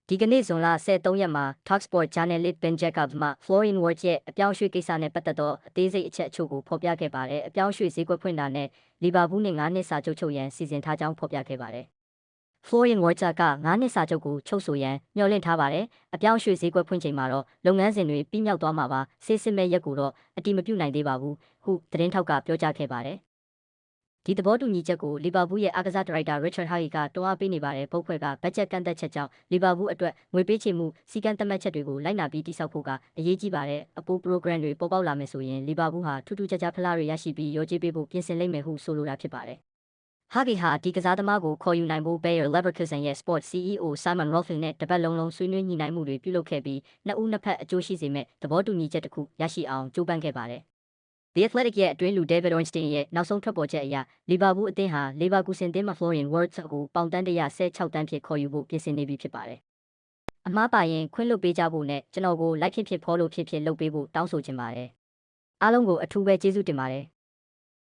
ဒီကနေ့ဇွန်လ13ရက်မှာ Talksport Journalist Ben Jacobs မှ Florian Wirtz ရဲ့အပြောင်းအရွှေ့ကိစ္စနဲ့ပတ်သက်သောအသေးစိတ်အချက်အချို့ကိုဖော်ပြခဲ့ပါတယ်။အပြောင်းအရွှေ့ဈေးကွက်ဖွင့်တာနဲ့လီဗာပူးနဲ့9နှစ်စာချုပ်ချုပ်ရန်စီစဉ်ထားကြောင်းဖော်ပြခဲ့ပါတယ်။ Florian Wirtz က9နှစ်စာချုပ်ကိုချုပ်ဆိုရန်မျှော်လင့်ထားပါတယ်။အပြောင်းအရွှေ့ဈေးကွက်ဖွင့်ချိန်မှာတော့လုပ်ငန်းစဉ်တွေပြီးမြောက်သွားမှာပါ။ဆေးစစ်မဲ့ရက်ကိုတော့အတိမပြုနိုင်သေးပါဘူး။ဟုသတင်းထောက်ကပြောကြားခဲ့ပါတယ်။ဒီသဘောတူညီချက်ကိုလီဗာပူးရဲ့အားကစားဒါရိုက်တာ Richard Hagi ကတွန်းအားပေးနေပါတယ်။ဘုတ်ဖွဲ့ကဘတ်ဂျက်ကန့်သက်ချက်ကြောင့်လီဗာပူးအတွက်ငွေပေးချေမှုစီကံသတ်မှတ်ချက်တွေကိုလိုက်နာပြီးတိစောက်ဖို့ကအရေးကြီးပါတယ်။အပိုး program တွေပေါ်ပေါက်လာမယ်ဆိုရင်လီဗာပူးဟာထူးထူးခြားခြားဖလားတွေရရှိပြီးရောကြေးပေးဖို့ပြင်ဆင်လိမ့်မယ်ဟုဆိုလိုတာဖြစ်ပါတယ်။ Hagi ဟာဒီကစားသမားကိုခေါ်ယူနိုင်ဖို့ Bayer Leverkusen ရဲ့ Sport CEO Simon Rolfing နဲ့တပတ်လုံးဆွေးနွေးညှိနှိုင်းမှုတွေပြုလုပ်ခဲ့ပြီးနှစ်ဦးနှစ်ဖက်အကျိုးရှိစေမဲ့သဘောတူညီချက်တစ်ခုရရှိအောင်ကြိုးပမ်းခဲ့ပါတယ်။ The Athletic ရဲ့အတွင်းလူ David Ornstein ရဲ့နောက်ဆုံးထွက်ပေါ်ချက်အရလီဗာပူးအသင်းဟာလီဗာကူဆင်အသင်းမှ Florian Wirtz ကိုပေါင်တန်း116တန်းဖြင့်ခေါ်ယူဖို့ပြင်ဆင်နေပြီဖြစ်ပါတယ်။အမှားပါရင်ခွင့်လွှတ်ပေးကြဖို့နဲ့ကျွန်တော်ကိုလိုက်ဖြစ်ဖော်လို့ဖြစ်လုပ်ပေးဖို့တောင်းဆိုချင်ပါတယ်။အားလုံးကိုအထူးပဲကျေးဇူးတင်ပါတယ်